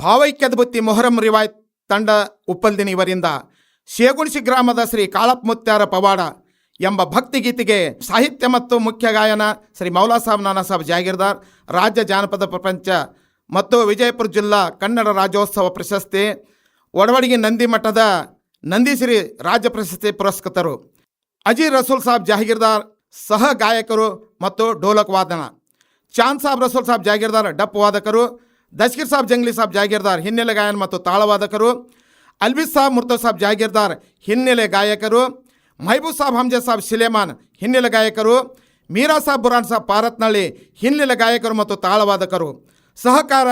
ಭಾವೈಕ್ಯದ ಬುತ್ತಿ ಮೊಹರಂ ರಿವಾಯತ್ ತಂಡ ಉಪ್ಪಲ್ದಿನಿ ಇವರಿಂದ ಶೇಗುಣಿಸಿ ಗ್ರಾಮದ ಶ್ರೀ ಕಾಳಪ್ಪ ಮುತ್ಯಾರ ಪವಾಡ ಎಂಬ ಭಕ್ತಿಗೀತೆಗೆ ಸಾಹಿತ್ಯ ಮತ್ತು ಮುಖ್ಯ ಗಾಯನ ಶ್ರೀ ಮೌಲಾ ಸಾಬ್ ನಾನಾ ಸಾಬ್ ಜಾಗೀರ್ದಾರ್, ರಾಜ್ಯ ಜಾನಪದ ಪ್ರಪಂಚ ಮತ್ತು ವಿಜಯಪುರ ಜಿಲ್ಲಾ ಕನ್ನಡ ರಾಜ್ಯೋತ್ಸವ ಪ್ರಶಸ್ತಿ, ಒಡವಡಿಗೆ ನಂದಿ ಮಠದ ನಂದೀಶ್ರೀ ರಾಜ್ಯ ಪ್ರಶಸ್ತಿ ಪುರಸ್ಕೃತರು. ಅಜೀರ್ ರಸೂಲ್ ಸಾಬ್ ಜಾಗೀರ್ದಾರ್ ಸಹ ಗಾಯಕರು ಮತ್ತು ಡೋಲಕ್ ವಾದನ. ಚಾಂದ್ ಸಾಬ್ ರಸೂಲ್ ಸಾಬ್ ಜಾಗೀರ್ದಾರ್ ಡಪ್ ವಾದಕರು. ದಸ್ಕೀರ್ ಸಾಬ್ ಜಂಗ್ಲಿ ಸಾಬ್ ಜಾಗೀರ್ದಾರ್ ಹಿನ್ನೆಲೆ ಗಾಯನ ಮತ್ತು ತಾಳವಾದಕರು. ಅಲ್ವಿಸ್ ಸಾಬ್ ಮುರ್ತಜ್ ಸಾಬ್ ಜಾಗೀರ್ದಾರ್ ಹಿನ್ನೆಲೆ ಗಾಯಕರು. ಮಹಬೂಬ್ ಸಾಬ್ ಹಮ್ಜದ್ ಸಾಬ್ ಶಿಲೇಮಾನ್ ಹಿನ್ನೆಲೆ ಗಾಯಕರು. ಮೀರಾ ಸಾಬ್ ಬುರಾನ್ ಸಾಬ್ ಪಾರತ್ನಳ್ಳಿ ಹಿನ್ನೆಲೆ ಗಾಯಕರು ಮತ್ತು ತಾಳವಾದಕರು. ಸಹಕಾರ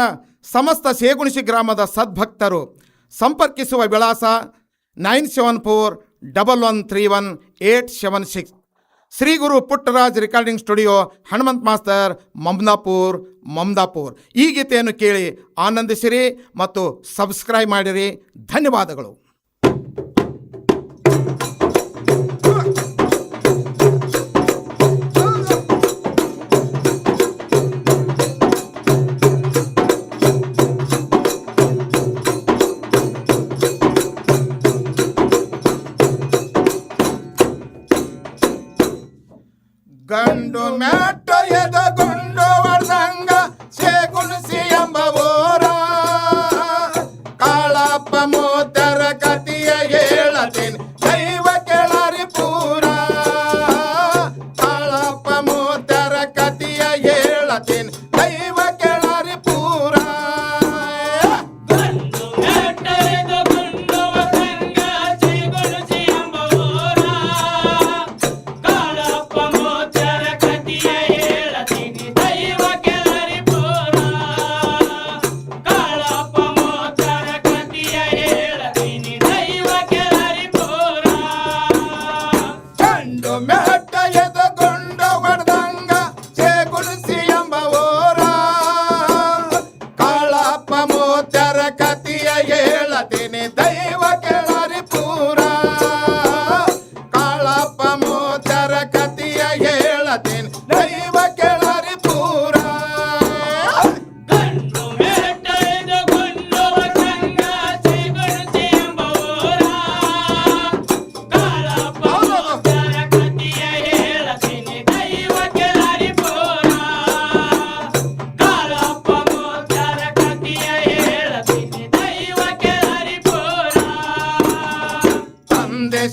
ಸಮಸ್ತ ಶೇಗುಣಿಸಿ ಗ್ರಾಮದ ಸದ್ಭಕ್ತರು. ಸಂಪರ್ಕಿಸುವ ವಿಳಾಸ 9741131876. Shri Guru Puttaraj recording studio, Hanumant master, Mamadapur. ಈ ಗೀತೆಯನ್ನು ಕೇಳಿ ಆನಂದಿಸಿರಿ ಮತ್ತು ಸಬ್ಸ್ಕ್ರೈಬ್ ಮಾಡಿರಿ. ಧನ್ಯವಾದಗಳು. ಗಂಡು ಮ್ಯಾಟ ಎದಗೊಂಡು ವರ್ದಂಗ ಶೇಗುಣಿಸಿ ಎಂಬ ಊರ, ಕಾಳಪ್ಪ ಮೂತರ ಕತಿಯ ಹೇಳತೀನಿ ದೈವ ಕೆಳರಿ ಪೂರ. ಕಾಳಪ್ಪ ಮೂತರ ಕತಿಯ ಹೇಳತೀನಿ ದೈವ ಕೆಳರಿ ಪೂರ.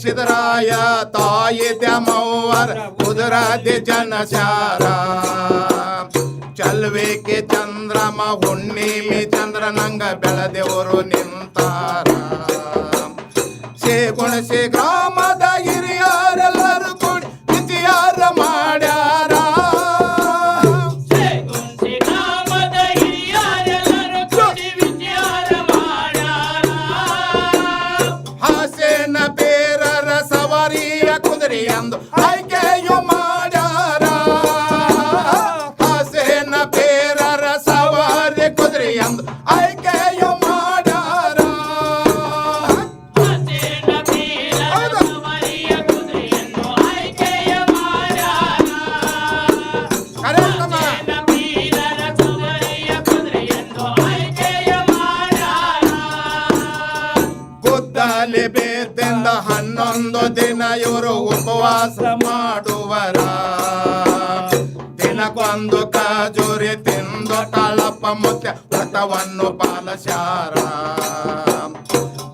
ಸಿದ್ದರಾಯ ತಾಯಿ ದ್ಯಾಮವ್ವರ ಕುದುರಾದಿ ಜನಸಾರ. ಚಲ್ವೇಕೆ ಚಂದ್ರಮ ಹುಣ್ಣಿಮೆ ಚಂದ್ರನಂಗ ಬೆಳೆದೆವರು ನಿಂತಾರ. ಶೇಗುಣಿಸಿ ಗ್ರಾಮದ ಹಿರಿಯರೆಲ್ಲರೂ ಕೂಡಿ ವಿಚಾರ ಮಾಡ್ಯಾರ. ಹಾಸೇನ ಬೇರರ ಸವಾರಿಯ ಕುದುರೆ ಎಂದು ಆಯ್ಕೆಯು ಮಾಡ್ಯಾರ. ಹಾಸೇನ ಬೇರರ ಸವಾರಿ ಕುದುರೆ ಎಂದು ಆಯ್ಕೆಯು ಮಾಡ್ಯಾರ. ಗುದ್ದಲಿ ಬೇತೆಂದ 11 ದಿನ ಇವರು ಉಪವಾಸ ಮಾಡುವರ. ದಿನಕ್ಕೊಂದು ಖಜೂರಿ ತಿಂದು ಕಾಳಪ್ಪ ಮುತ್ಯ ವ್ರತವನ್ನು ಪಾಲಸ್ಯಾರ.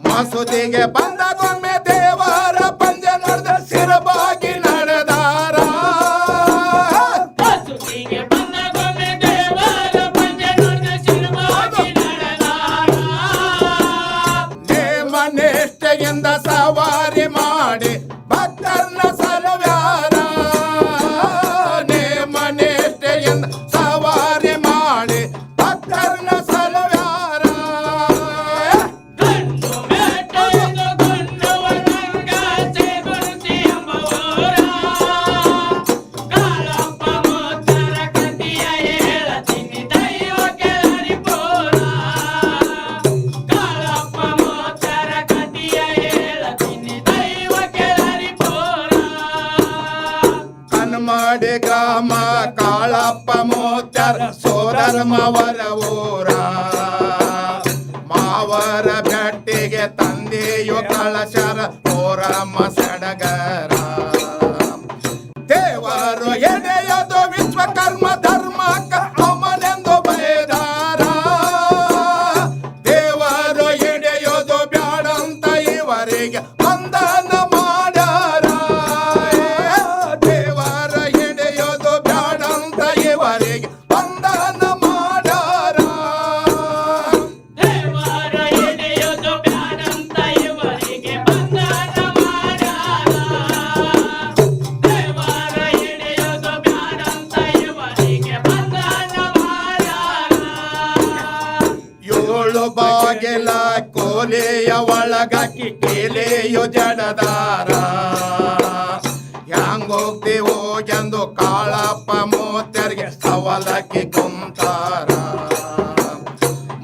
ಮಸೂದಿಗೆ ಬಂದಗೊಮ್ಮೆ ದೇವರ ಪಂಜ ನಡೆದ ಸಿರಬಾಗಿ ನಡೆದಾರ. ನೇಮನಿಷ್ಠೆಯಿಂದ ಸವಾರಿ ಮಾಡಿ ಭಕ್ತರನ್ನ ಸಲವ್ಯಾರ. ನೇಮನಿಷ್ಠೆಯಿಂದ ಸವಾರಿ ಮಾಡಿ ಭಕ್ತರನ್ನ ಸಲವ್ಯಾರ. ಕನ್ಮಡಿ ಗ್ರಾಮ ಕಾಳಪ್ಪ ಮೂತ್ಯರ ಸೋದರ ಮವರ ಊರ. ಕಳಶರ ಮೋರಮ್ಮ ಸಡಗರ. ದೇವರು ಎಡೆಯದು ವಿಶ್ವಕರ್ಮ ಧರ್ಮಕ್ಕ ಅವನೆಂದು ಬೈದಾರ. ದೇವರು ಎಡೆಯೋದು ಬ್ಯಾಡಂತ ಇವರಿಗೆ ಬಂಧನ ಮಾಡ್ಯಾರ. ದೇವರ ಎಡೆಯೋದು ಬ್ಯಾಡಂತ ಇವರಿಗೆ ಬಂಧನ ಮಾಡ್ಯಾರ. ದೇವರ ಎಡೆಯೋದು ಬ್ಯಾಡಂತ ಇವರಿಗೆ ಬಂಧನ ಮಾಡ್ಯಾರ. ದೇವರ ಎಡೆಯೋದು ಬ್ಯಾಡಂತ ಇವರಿಗೆ ಬಂಧನ ಮಾಡ್ಯಾರ. ಏಳು ಬಾಗಿಲ ಕೋಲೆಯ ಒಳಗಾಕಿ ಕೇಲೆಯು ಜಡದಾರ. ಹ್ಯಾಂಗೋಗ್ತೀವೋ ಎಂದು ಕಾಳಪ್ಪ ಮೂತ್ಯರಿಗೆ ಸವಲಕ್ಕಿ ಕುಂತಾರ.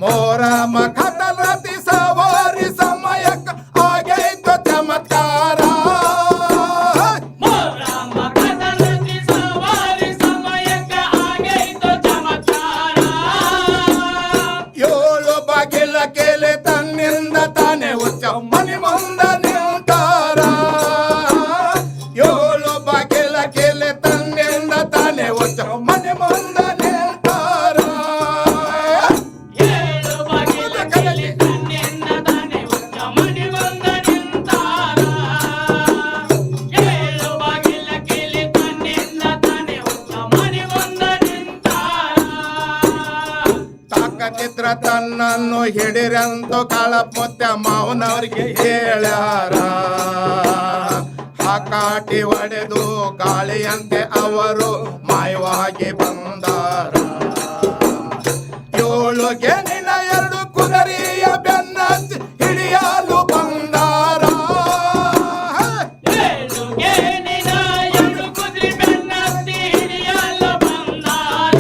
ಮೋರಮ್ಮ ಕಟಲತಿ ಸವಾರಿ ಸಮಯಕ್ಕ ಆಗೈತು ಚಮತ್ಕಾರ. ಮೋರಮ್ಮ ಕಟಲತಿ ಸವಾರಿ ಸಮಯಕ್ಕ ಆಗೈತು ಚಮತ್ಕಾರ. ಏಳು ಬಾಗಿಲ ಕೇಲೆ ತನ್ನಿಂದ ತಾನೇ ಉಚ್ಚ ಮನೆ ಮುಂದ ನಿಂತಾರ. ಏಳು ಬಾಗಿಲ ಕೇಲೆ ತನ್ನಿಂದ ತಾನೇ ಉಚ್ಚ ಮನೆ ಮುಂದ ನಿಂತಾರ. ಏಳು ಬಾಗಿಲ ಕೇಳಿ ತನ್ನಿಂದ ತಾನೇ ಉಚ್ಚ ಮನೆ ಮುಂದ ನಿಂತಾರ. ಏಳು ಬಾಗಿಲ ಕೇಳಿ ತನ್ನಿಂದ ತಾನೇ ಉಚ್ಚ ಮನೆ ಮುಂದ ನಿಂತಾರ. ತಾಕತಿದ್ರ ತನ್ನನ್ನು ಹಿಡಿರಂತು ಕಾಳಪ್ಪ ಮಾವನವರಿಗೆ ಹೇಳ್ಯಾರ. ಹಾಕಾಟಿ ಒಡೆದು ಗಾಳಿಯಂತೆ ಅವರು ಮಾಯವಾಗಿ ಬಂದಾರ. ಏಳು ಗೆನಿನ ಎರಡು ಕುದುರೆಯ ಬೆನ್ನತ್ತಿ ಹಿಡಿಯಲು ಬಂದಾರ. ಏಳು ಗೇಣಿನ ಎರಡು ಕುದುರೆ ಬೆನ್ನತ್ತಿ ಹಿಡಿಯಲು ಬಂದಾರ.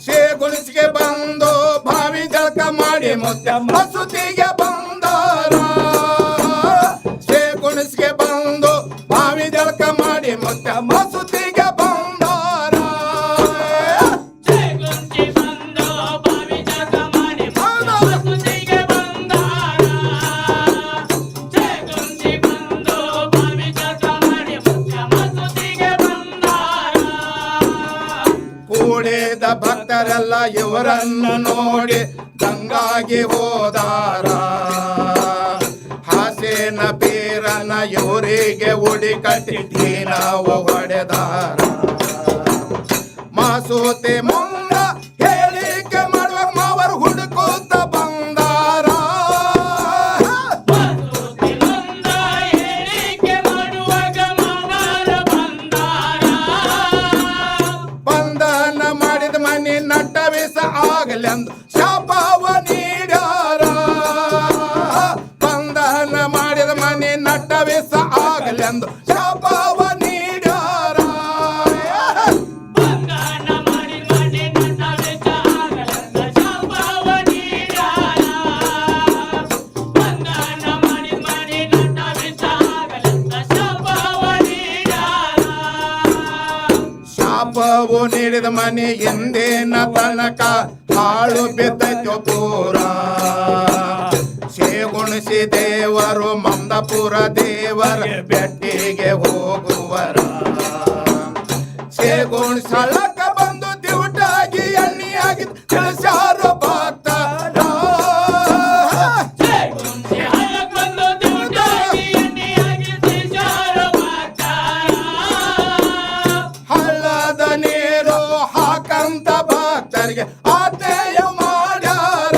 ಶೇಗುಣಿಸಿಗೆ ಬಂದು ಬಾವಿ ಜಳಕ ಮಾಡಿ ಮುತ್ಯ ಮಸೂತಿಗೆ ಬಂದಾರ. ಶೇಗುಣಿಸಿಗೆ ಬಂದು ಬಾವಿ ಜಳಕ ಮಾಡಿ ಮುತ್ಯ ಮಸೂತಿಗೆ ಬಂದಾರ. ಜೇಗುಂಚಿ ಬಂದು ಬಾವಿ ಜಳಕ ಮಾಡಿ ಮಸೂತಿಗೆ ಬಂದಾರ. ಜೇಗುಂಚಿ ಬಂದು ಬಾವಿ ಜಳಕ ಮಾಡಿ ಮಸೂತಿಗೆ ಬಂದಾರ. ಕೂಡಿದ ಭಕ್ತರೆಲ್ಲ ಇವರನ್ನು ನೋಡಿ ದಂಗಾಗಿ ಹೋದಾರ. ಹಾಸೇನ ಪೀರನ ಇವರಿಗೆ ಉಡಿ ಕಟ್ಟಿ ನಾವು ಹೊಡೆದಾರ. ಮಾಸೂತಿ ಮುಂದ ಹೇಳಿಕೆ ಮಾಡುವ ಮಾವರು ಹುಡುಕುತ್ತ ಬಂದಾರ. ಮಸೂತಿ ಮುಂದ ಹೇಳಿಕೆ ಮಾಡುವಾಗ ಮಾವಾರ ಬಂದಾರ. ಬಂಧನ ಮಾಡಿದ ಮನೆ ನಟ್ಟವಿಸ ಆಗಲೆಂದು ಶಾಪವ ನೀಡ್ಯಾರ. ಬಂಧನ ಮಾಡಿದ ಮನೆ ನಟ್ಟವಿಸ ಆಗಲೆಂದು ಶಾಪವ ನೀಡ್ಯಾರ. ಬಂಧನ ಮಾಡಿ ಮನೆ ನಟ್ಟವಿಸ ಆಗಲೆಂದು ಶಾಪವ ನೀಡ್ಯಾರ. ಬಂಧನ ಮಾಡಿ ಮನೆ ನಟ್ಟವಿಸ ಆಗಲೆಂದು ಶಾಪವ ನೀಡ್ಯಾರ. ಶಾಪವು ನೀಡಿದ ಮನೆ ಎಂದೇನ ತನಕ ಹಾಳು ಬಿದ್ದೈತೋ ಪೂರ. ಶೇಗುಣಿಸಿ ದೇವರು ಮಂದಪುರ ದೇವರ ಬೆಟ್ಟಿಗೆ ಹೋಗುವರ. ಶೇಗುಣಿಸಳಕ ಬಂದು ದಿವಟಾಗಿ ಎಣ್ಣಿಯಾಗಿ ತಿಳಿಸಾರು ಭಕ್ತರ. ಜೇಗುಂಚಿ ಹಳ್ಳಕ್ಕೆ ಬಂದು ದಿವಟಾಗಿ ಎಣ್ಣೆಯಾಗಿ ತಿಳಿಸಾರ ಭಕ್ತರ. ಹಳ್ಳದ ನೀರು ಹಾಕಂತ ಭಕ್ತರಿಗೆ ಆತೇಯ ಮಾಡ್ಯಾರ.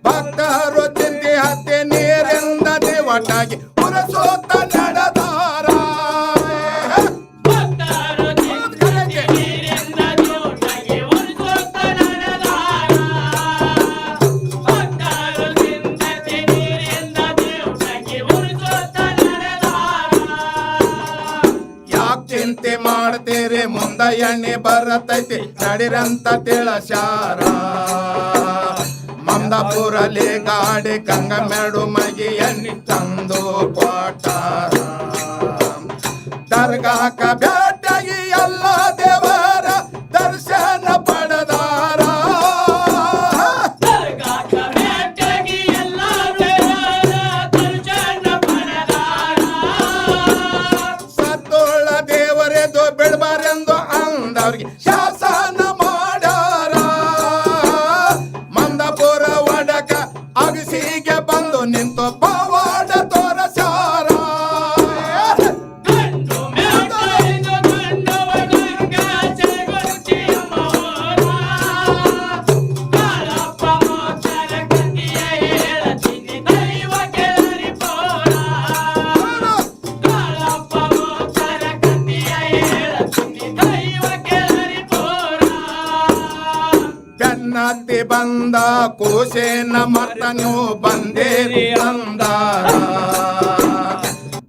ಭಕ್ತರು ತಿಂದಿ ಹತ್ತಿ ನೀರಿಂದ ದೇವಟಾಗಿ ಉರಸೋತ ನಡೆದಾರ. ಭಕ್ತರು ತಿಂದಿ ನೀರಿಂದ ದೇವಟಾಗಿ ಉರಿಸೋತ ನಡೆದಾರ. ಭಕ್ತರು ತಿಂದಿ ನೀರಿಂದ ದೇವಟಾಗಿ ಉರಿಸೋತ ನಡೆದಾರ. ಯಾಕ್ ಚಿಂತೆ ಮಾಡ್ತೀರಿ ಮುಂದ ಎಣ್ಣೆ ಬರತೈತಿ ನಡಿರಂತ ತಿಳಿಸ್ಯಾರ. ಮಂದಪುರಲ್ಲಿ ಗಾಡಿ ಗಂಗಮೆಡು ಮಗಿ ಎಣ್ಣೆ ತಂದು ಕೊಟ್ಟಾರ. ದರ್ಗಾಕ ಭೇಟಿಯಾಗಿ ಎಲ್ಲ ದೇವರ ದರ್ಶನ ಪಡೆದಾರ. ದರ್ಗಾಕ ಭೇಟಿಯಾಗಿ ಎಲ್ಲ ದೇವರ ಅಂದ ಕೋಶೇನ ಮರ್ತ ನೀವು ಬಂದೇರಿ ಅಂದಾರ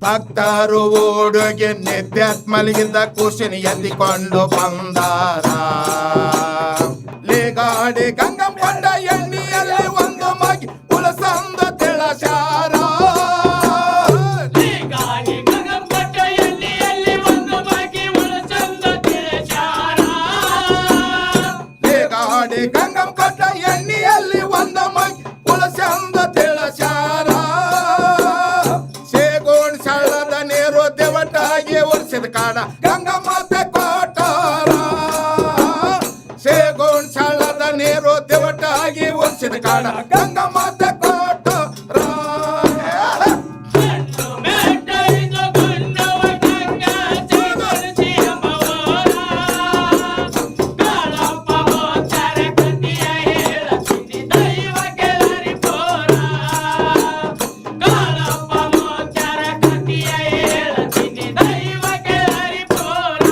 ಭಕ್ತರು ಓಡುಗೆ ನಿದ್ಯಾತ್ ಮಲಗಿದ್ದ ಕುಶಿನಿ ಎದ್ದಿಕೊಂಡು ಬಂದಾರ ಲೇಗಾಡಿ ಗಂಗಂ ಕೊಂಡ ಎಣ್ಣಿಯಲ್ಲಿ ಒಂದು ಮಗಿ ಉಲಸಂದ ತಿಳಸಾರ ಲೇಗಾಡಿ ಗಂಗಂ ಕೊಂಡ ಎಣ್ಣಿಯಲ್ಲಿ ಒಂದು ಮಗಿ ಉಲಸಂದ ತಿಳಸಾರ ಲೇಗಾಡಿ ಗಂಗಂ ಕೊಂಡ ಎಣ್ಣಿಯಲ್ಲಿ ಒಂದು ಮಗಿ ಉಲಸಂದ ತಿಳಸಾರ ಸೇಗೋಣ್ ಸಳ್ಳದ ನೀರು ದೇವಟಾಗಿ ಒರೆಸಿದ ಕಾಡ ಗಂಗಮ್ಮತೆ ಕೋಟಾರ ಸೇಗೋಣ್ ಸಳ್ಳದ ನೀರು ದೇವಟಾಗಿ ಒರೆಸಿದ ಕಾಡ ಗಂಗಮ್ಮತೆ ಕೋಟಾರ ಗಂಡು ಮೇಟೈದು ಗುಂಡವ ಗಂಗಾ ಚೈಗೊಳಿಸಿ ಎಂಬವರ ಕಾಳಪ್ಪ ಮೋಚಾರ ಕತಿಯ ಹೇಳತೀನಿ ದೈವ ಕೆಳರಿ ಪೋರ ಕಾಳಪ್ಪ ಮೋಚಾರ ಕತಿಯ ಹೇಳತೀನಿ ದೈವ ಕೆಳರಿ ಪೋರ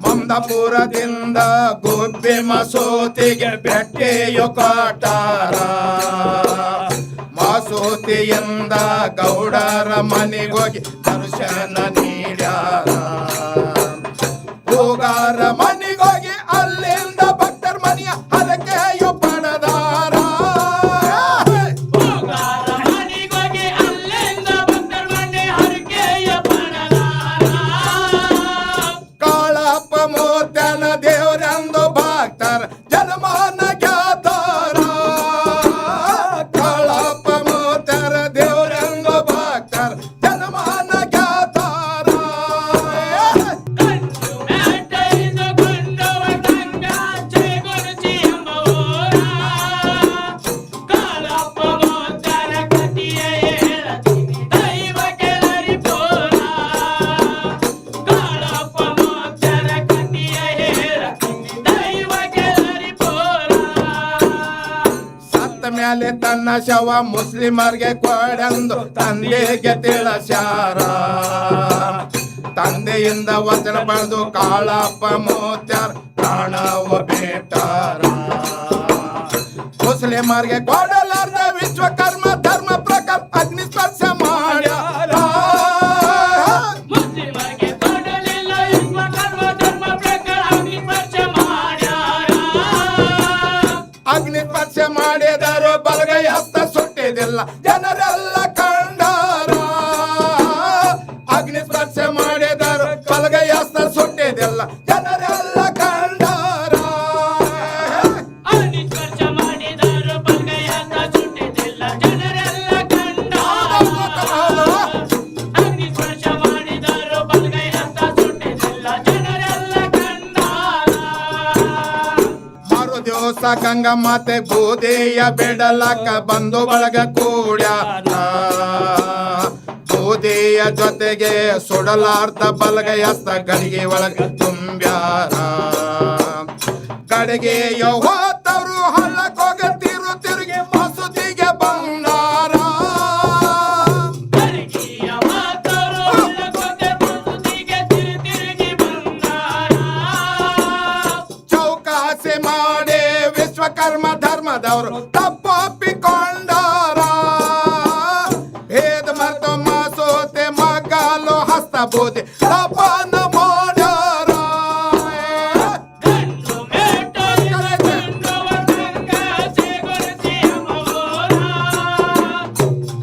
ಮಂದಪುರದಿಂದ ಗುಬ್ಬಿ ಮಸೂತಿಗೆ ಬೆಟ್ಟೆಯು ಕಾಟಾರ ಮಸೂತಿಯಿಂದ ಗೌಡರ ಮನೆಗೋಗಿ ದರ್ಶನ ನೀಡ್ಯಾರ ಹೋಗಾರ ಮನೆಗೋಗಿ ಅಲ್ಲಿಂದ ಭಕ್ತರ ಮನೆಯ ಹರಕೆಯು ಪಡೆದಾರ ಹೋಗಾರ ಮನೆಗೋಗಿ ಅಲ್ಲಿಂದ ಭಕ್ತರ ಮನೆ ಹರಕೆಯ ಪಡೆದಾರ ಕಾಳಪ್ಪ ಮೂರ್ತಿನ ದೇವರೆಂದು ಭಕ್ತರ ಜನ್ಮನ ಜ್ಞಾತಾರ ಕಾಳಪ್ಪ ಮೂರ್ತರ ದೇವರೆಂದು ಭಕ್ತರ ಜನ್ಮನ ಜ್ಞಾತಾರ ಗಂಡು ಮೇಟೈದು ಗುಂಡವ ಗಂಗಾ ಚೈಗೊಳಿಸಿ ಎಂಬವರ ಕಾಳಪ್ಪ ಮೋಚಾರ ಕತಿಯ ಹೇಳತೀನಿ ದೈವ ಕೆಳರಿ ಪೋರ ಕಾಳಪ್ಪ ಮೋಚಾರ ಕತಿಯ ಹೇಳತೀನಿ ದೈವ ಕೆಳರಿ ಪೋರ ಸತ್ತ ಮೇಲೆ ತನ್ನ ಶವ ಮುಸ್ಲಿಮರ್ಗೆ ಕೊಡೆಂದು ತಂದೆಗೆ ತಿಳಿಸ್ಯಾರ ತಂದೆಯಿಂದ ವಚನ ಪಡೆದು ಕಾಳಪ್ಪ ಮೂತ್ಯಾರ ಪ್ರಾಣವ ಬೇಟಾರ ಮುಸ್ಲಿಮರ್ಗೆ ಕೊಡಲಾರ್ದ ವಿಶ್ವಕರ್ಮ ಧರ್ಮ ಪ್ರಕಾರ ಅಗ್ನಿ ಸ್ಪರ್ಶ ಮಾಡ್ಯಾರ ಮುಸ್ಲಿಮರಿಗೆ ಕೊಡಲಿಲ್ಲ ವಿಶ್ವಕರ್ಮ ಧರ್ಮ ಪ್ರಕಾರ ಅಗ್ನಿ ಸ್ಪರ್ಶ ಮಾಡ್ಯಾರ ಅಗ್ನಿ ಸ್ಪರ್ಶ ಮಾಡಿದರು ಬಲಗೈ ಹಸ್ತ ಸುಟ್ಟಿದಿಲ್ಲ ಜನರೆಲ್ಲ ಕಂಡಾರ ಅಗ್ನಿ ಸ್ಪರ್ಶ ಮಾಡಿದರು ಬಲಗೈ ಹಸ್ತ ಸುಟ್ಟಿದಿಲ್ಲ ಜನರೆಲ್ಲ ಕಂಡಾರ ಅಗ್ನಿ ಸ್ಪರ್ಶ ಮಾಡಿದರು ಬಲಗೈ ಹಸ್ತ ಸುಟ್ಟಿದಿಲ್ಲ ಜನರೆಲ್ಲ ಕಂಡಾರ ಅಗ್ನಿ ಸ್ಪರ್ಶ ಮಾಡಿದರು ಬಲಗೈ ಹಸ್ತ ಸುಟ್ಟಿದಿಲ್ಲ ಜನರೆಲ್ಲ ಕಂಡಾರ ಮರು ದಿವಸ ಗಂಗಮ್ಮತೆ ಬೂದಿಯ ಬಿಡಲಕ್ಕ ಬಂದು ಬಳಗ ಕೂಡ್ಯಾರ ಬೂದಿಯ ಜೊತೆಗೆ ಸುಡಲಾರ್ದ ಬಲಗೈ ಹಸ್ತ ಗಡಿಗೆ ಒಳಗ ತುಂಬ್ಯಾರ ಗಡಿಗೆಯ ಹೋತವ್ರು ಹಳ್ಳಕ್ಕೋಗ ತಿರುಗಿ ಮಸೂತಿಗೆ ಬಂದಾರ ಗಡಿಗೆಯ ಮಾತರು ಹಳ್ಳಕ್ಕೋಗ ಮಸೂತಿಗೆ ತಿರುಗಿ ಬಂದಾರ ಚೌಕಾಸಿ ಮಾಡಿ ವಿಶ್ವಕರ್ಮ ಧರ್ಮದವರು ತಪ್ಪೊಪ್ಪಿಕೊಂಡಾರ ಭೇದ ಮತ್ತು ಮಸೂತಿ ಮಗಾಲು ಹಸ್ತ ಬೂದಿ ತಪನ ಮಾಡ್ಯಾರ ಗಂಡು ಮೇಟೈದು ಗುಂಡವ ಗಂಗಾ ಚೈಗೊಳಿಸಿ ಎಂಬವರ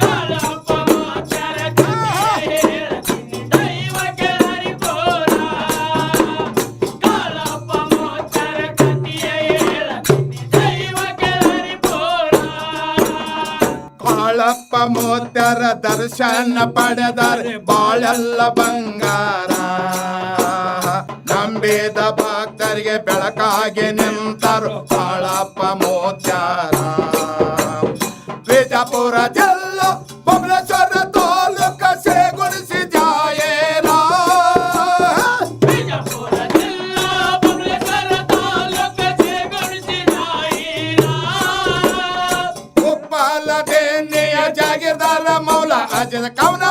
ಕಾಳಪ್ಪ ಮೋಚಾರ ಕತಿಯ ಹೇಳತೀನಿ ದೈವ ಕೆಳರಿ ಪೋರ ಕಾಳಪ್ಪ ಮೋಚಾರ ಕತಿಯ ಹೇಳತೀನಿ ದೈವ ಕೆಳರಿ ಪೋರ ಕಾಳಪ್ಪ ಮೂತ್ಯರ ದರ್ಶನ ಪಡೆದರೆ ಬಾಳೆಲ್ಲ ಬಂಗಾರ ನಂಬಿದ ಭಕ್ತರಿಗೆ ಬೆಳಕಾಗಿ ನಿಂತರು ಕಾಳಪ್ಪ ಮೂತ್ಯಾರ ವಿಜಯಪುರ ಜಿಲ್ಲಾ ಬಬಲೇಶ್ವರ ತಾಲೂಕ ಸೇಗುಣಿಸಿ ಜಾಯೇರ ವಿಜಯಪುರ ಜಿಲ್ಲಾ ಬಬಲೇಶ್ವರ ತಾಲೂಕ ಚೈಗೊಳಿಸಿ ಜಾಯೇರ ಉಪ್ಪಲ ದೇಣಿಯ ಜಾಗೀರ್ದಾರ ಮೌಲ ಅಜದ ಕವನ